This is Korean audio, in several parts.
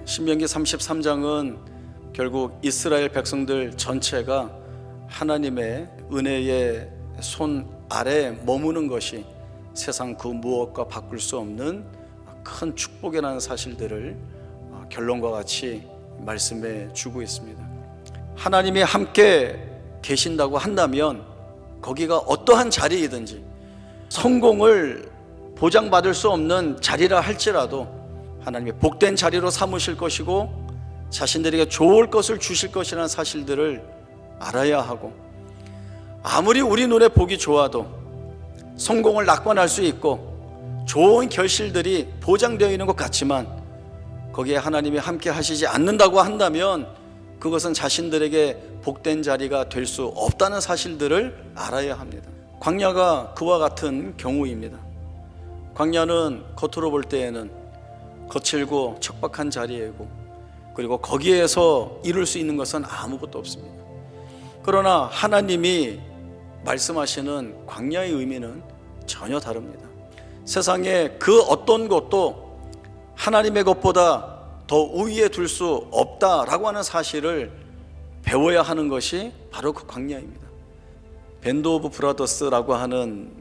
신명기 33장은 결국 이스라엘 백성들 전체가 하나님의 은혜의 손 아래에 머무는 것이 세상 그 무엇과 바꿀 수 없는 큰 축복이라는 사실들을 결론과 같이 말씀해 주고 있습니다. 하나님이 함께 계신다고 한다면 거기가 어떠한 자리이든지 성공을 보장받을 수 없는 자리라 할지라도 하나님이 복된 자리로 삼으실 것이고 자신들에게 좋을 것을 주실 것이라는 사실들을 알아야 하고, 아무리 우리 눈에 보기 좋아도 성공을 낙관할 수 있고 좋은 결실들이 보장되어 있는 것 같지만 거기에 하나님이 함께 하시지 않는다고 한다면 그것은 자신들에게 복된 자리가 될 수 없다는 사실들을 알아야 합니다. 광야가 그와 같은 경우입니다. 광야는 겉으로 볼 때에는 거칠고 척박한 자리이고, 그리고 거기에서 이룰 수 있는 것은 아무것도 없습니다. 그러나 하나님이 말씀하시는 광야의 의미는 전혀 다릅니다. 세상에 그 어떤 것도 하나님의 것보다 더 우위에 둘 수 없다라고 하는 사실을 배워야 하는 것이 바로 그 광야입니다. 밴드 오브 브라더스라고 하는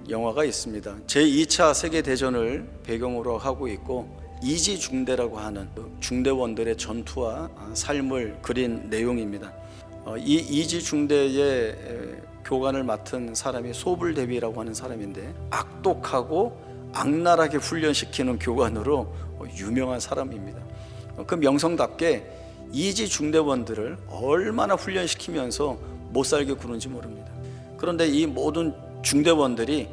영화가 있습니다. 제2차 세계대전을 배경으로 하고 있고 이지중대라고 하는 중대원들의 전투와 삶을 그린 내용입니다. 이 이지중대의 교관을 맡은 사람이 소불대비라고 하는 사람인데 악독하고 악랄하게 훈련시키는 교관으로 유명한 사람입니다. 그 명성답게 이지중대원들을 얼마나 훈련시키면서 못살게 구는지 모릅니다. 그런데 이 모든 중대원들이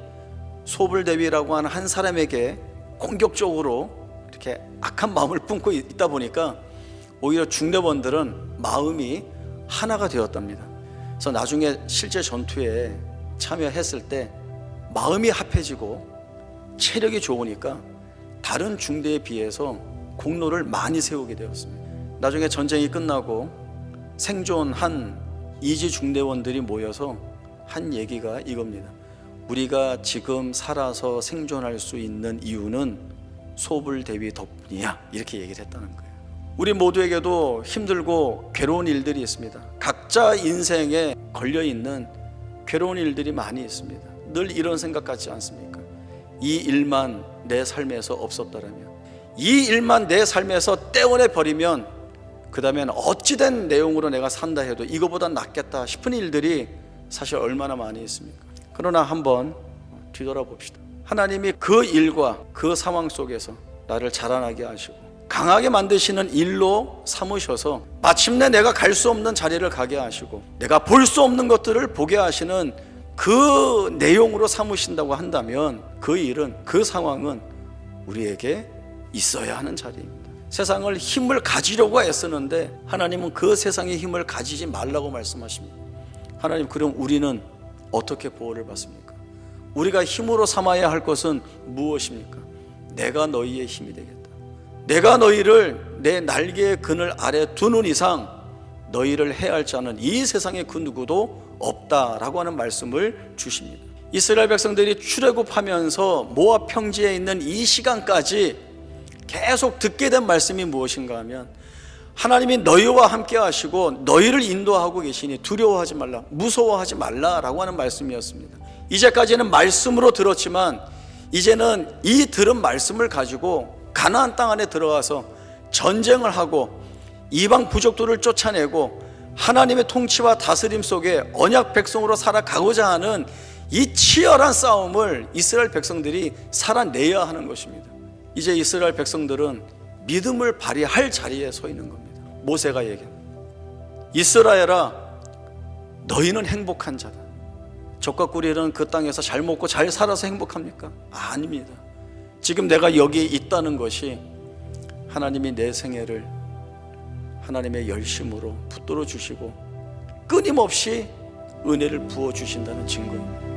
소불대비라고 하는 한 사람에게 공격적으로 이렇게 악한 마음을 품고 있다 보니까 오히려 중대원들은 마음이 하나가 되었답니다. 그래서 나중에 실제 전투에 참여했을 때 마음이 합해지고 체력이 좋으니까 다른 중대에 비해서 공로를 많이 세우게 되었습니다. 나중에 전쟁이 끝나고 생존한 이지 중대원들이 모여서 한 얘기가 이겁니다. 우리가 지금 살아서 생존할 수 있는 이유는 소불대비 덕분이야, 이렇게 얘기를 했다는 거예요. 우리 모두에게도 힘들고 괴로운 일들이 있습니다. 각자 인생에 걸려있는 괴로운 일들이 많이 있습니다. 늘 이런 생각 같지 않습니까? 이 일만 내 삶에서 없었더라면, 이 일만 내 삶에서 떼어내 버리면 그 다음엔 어찌된 내용으로 내가 산다 해도 이거보다 낫겠다 싶은 일들이 사실 얼마나 많이 있습니까? 그러나 한번 뒤돌아봅시다. 하나님이 그 일과 그 상황 속에서 나를 자라나게 하시고 강하게 만드시는 일로 삼으셔서 마침내 내가 갈 수 없는 자리를 가게 하시고 내가 볼 수 없는 것들을 보게 하시는 그 내용으로 삼으신다고 한다면 그 일은, 그 상황은 우리에게 있어야 하는 자리입니다. 세상을 힘을 가지려고 애쓰는데 하나님은 그 세상의 힘을 가지지 말라고 말씀하십니다. 하나님, 그럼 우리는 어떻게 보호를 받습니까? 우리가 힘으로 삼아야 할 것은 무엇입니까? 내가 너희의 힘이 되겠다. 내가 너희를 내 날개의 그늘 아래 두는 이상 너희를 해할 자는 이 세상에 그 누구도 없다라고 하는 말씀을 주십니다. 이스라엘 백성들이 출애굽하면서 모압 평지에 있는 이 시간까지 계속 듣게 된 말씀이 무엇인가 하면 하나님이 너희와 함께 하시고 너희를 인도하고 계시니 두려워하지 말라, 무서워하지 말라라고 하는 말씀이었습니다. 이제까지는 말씀으로 들었지만 이제는 이 들은 말씀을 가지고 가나안 땅 안에 들어가서 전쟁을 하고 이방 부족들을 쫓아내고 하나님의 통치와 다스림 속에 언약 백성으로 살아가고자 하는 이 치열한 싸움을 이스라엘 백성들이 살아내야 하는 것입니다. 이제 이스라엘 백성들은 믿음을 발휘할 자리에 서 있는 겁니다. 모세가 얘기합니다. 이스라엘아, 너희는 행복한 자다. 젖과 꿀이는 그 땅에서 잘 먹고 잘 살아서 행복합니까? 아닙니다. 지금 내가 여기에 있다는 것이 하나님이 내 생애를 하나님의 열심으로 붙들어 주시고 끊임없이 은혜를 부어 주신다는 증거입니다.